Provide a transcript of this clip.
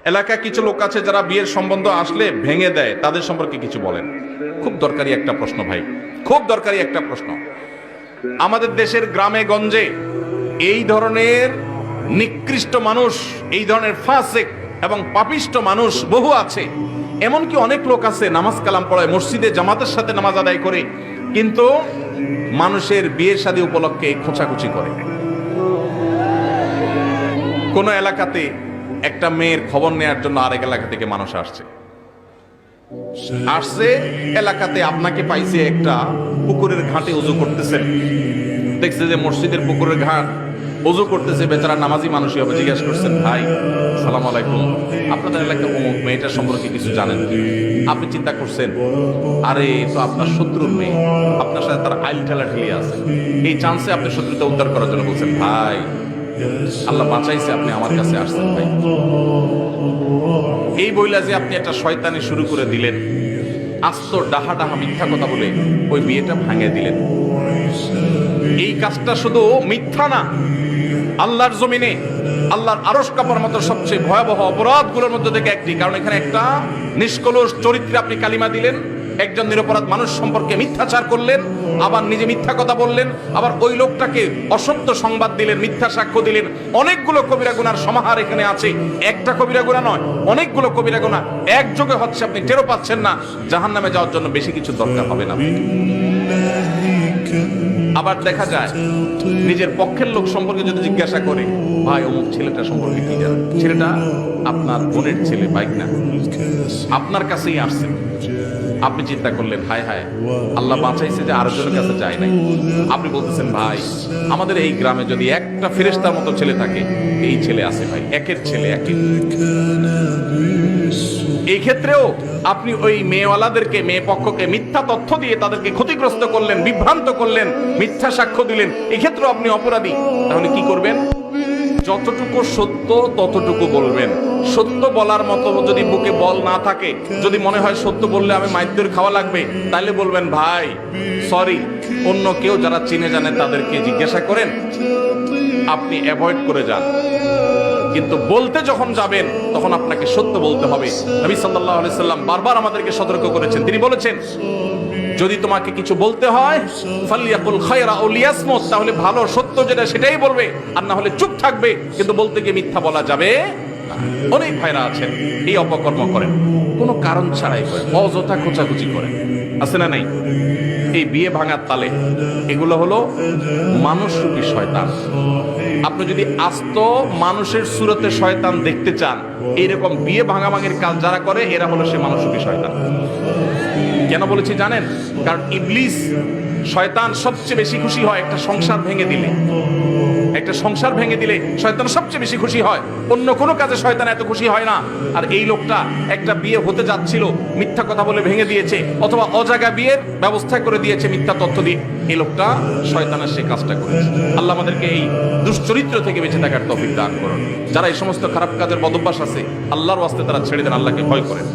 এলাকা কিছু লোক আছে যারা বিয়ের সম্বন্ধ আসলে ভেঙে দেয়, তাদের সম্পর্কে কিছু বলেন। খুব দরকারি একটা প্রশ্ন ভাই, খুব দরকারি একটা প্রশ্ন। আমাদের দেশের গ্রামে গঞ্জে এই ধরনের নিকৃষ্ট মানুষ, এই ধরনের ফাসিক এবং পাপিষ্ট মানুষ বহু আছে। এমনকি অনেক লোক আছে নামাজ কালাম পড়ায়, মসজিদে জামাতের সাথে নামাজ আদায় করে, কিন্তু মানুষের বিয়ে শাদী উপলক্ষে খোঁচাখুচি করে। কোন এলাকাতে একটা মেয়ের খবর নেওয়ার জন্য আরেক এলাকা থেকে মানুষ আসছে, এলাকাতে আপনাকে পাইছে একটা পুকুরের ঘাটে উজু করতেছেন, দেখছে যে মসজিদের পুকুরের ঘাট উজু করতেছে, বেচারা নামাজি মানুষই হবে। জিজ্ঞাসা করছেন, ভাই সালাম আলাইকুম, আপনাদের এলাকার অমুক মেয়েটার সম্পর্কে কিছু জানেন কি? আপনি চিন্তা করছেন, আরে তো আপনার শত্রুর মেয়ে, আপনার সাথে তার আইল ঠেলাঠেলি আছে, এই চান্সে আপনি শত্রুতা উদ্ধার করার জন্য বলছেন, ভাই আল্লাহ বাঁচাইছে, আপনি আমার কাছে আসছেন ভাই। এই বইলা যে আপনি একটা শয়তানি শুরু করে দিলেন, আস্ত ডাহা ডাহা মিথ্যা কথা বলে ওই বিয়েটা ভাঙিয়ে দিলেন। এই কাজটা শুধু মিথ্যা না, আল্লাহর জমিনে আল্লাহর আরশ কাঁপার মতো সবচেয়ে ভয়াবহ অপরাধগুলোর মধ্যে থেকে একটি। কারণ এখানে একটা নিষ্কলুষ চরিত্রে আপনি কালিমা দিলেন, একজন নিরপরাধ মানুষ সম্পর্কে মিথ্যাচার করলেন, আবার নিজে মিথ্যা কথা বললেন, আবার ওই লোকটাকে অসত্য সংবাদ দিলেন, মিথ্যা সাক্ষ্য দিলেন। অনেকগুলো কবিরা গুনার সমাহার এখানে আছে, একটা কবিরা গুনাহ নয়, অনেকগুলো কবিরা গুনাহ একযোগে হচ্ছে, আপনি টেরও পাচ্ছেন না। জাহান্নামে যাওয়ার জন্য বেশি কিছু দরকার হবে না। আবার দেখা যায় নিজের পক্ষের লোক সম্পর্কে যদি জিজ্ঞাসা করে, ভাই অমুক ছেলেটা সম্পর্কে কি জানেন? ছেলেটা আপনার বোনের ছেলে, বাইক না, আপনার কাছেই আসছে। আপনি চিন্তা করলেন, হায় হায় আল্লাহ বাঁচাইছে যে আরেকজনের কাছে যায় নাই। আপনি বলতেছেন, ভাই আমাদের এই গ্রামে যদি একটা ফেরেশতার মতো ছেলে থাকে, এই ছেলে আছে ভাই, একের ছেলে একের। এই ক্ষেত্রেও আপনি ওই মেয়েওয়ালাদেরকে, মেয়ে পক্ষকে মিথ্যা তথ্য দিয়ে তাদেরকে ক্ষতিগ্রস্ত করলেন, বিভ্রান্ত করলেন, মিথ্যা সাক্ষ্য দিলেন, এক্ষেত্রেও আপনি অপরাধী। তাহলে কি করবেন? যতটুকু সত্য ততটুকু বলবেন। সত্য বলার মতো যদি বুকে বল না থাকে, যদি মনে হয় সত্য বললে আমি মাইর খাওয়া লাগবে, তাহলে বলবেন, ভাই সরি, অন্য কেউ যারা চিনে জানে তাদেরকে জিজ্ঞাসা করেন, আপনি অ্যাভয়েড করে যান। কিন্তু বলতে যখন যাবেন তখন আপনাকে সত্য বলতে হবে। নবী সাল্লাল্লাহু আলাইহি সাল্লাম বারবার আমাদেরকে সতর্ক করেছেন। তিনি বলেছেন, যদি তোমাকে কিছু বলতে হয় ফালিয়াকুল খায়রা আও লিয়াসমুত, তাহলে ভালো সত্য যেটা সেটাই বলবে, আর না হলে চুপ থাকবে। কিন্তু বলতে গিয়ে মিথ্যা বলা যাবে না। অনেক ভাইরা আছেন এই অপকর্ম করেন, কোনো কারণ ছাড়াই করেন, অযথা খোঁচাখুচি করেন, আছে না নাই? এই বিয়ে ভাঙার তালে এগুলো হলো মানুষরূপী শয়তান। আপনি যদি আস্ত মানুষের সুরতে শয়তান দেখতে চান, এইরকম বিয়ে ভাঙাভাঙির কাজ যারা করে, এরা হলো সে মানুষরূপী শয়তান। কেন বলেছি জানেন? কারণ ইবলিস শয়তান সবচেয়ে বেশি খুশি হয় একটা সংসার ভেঙে দিলে। একটা সংসার ভেঙে দিলে শয়তান সবচেয়ে বেশি খুশি হয়, অন্য কোনো কাজে শয়তান এত খুশি হয় না। আর এই লোকটা একটা বিয়ে হতে যাচ্ছিল, মিথ্যা কথা বলে ভেঙে দিয়েছে, অথবা অজাগা বিয়ের ব্যবস্থা করে দিয়েছে মিথ্যা তথ্য দিয়ে। এই লোকটা শয়তানের সে কাজটা করেছে। আল্লাহ আমাদেরকে এই দুশ্চরিত্র থেকে বেঁচে থাকার তৌফিক দান করুন। যারা এই সমস্ত খারাপ কাজের বদভ্যাস আছে, আল্লাহর ওয়াস্তে তারা ছেড়ে দেন, আল্লাহকে ভয় করেন।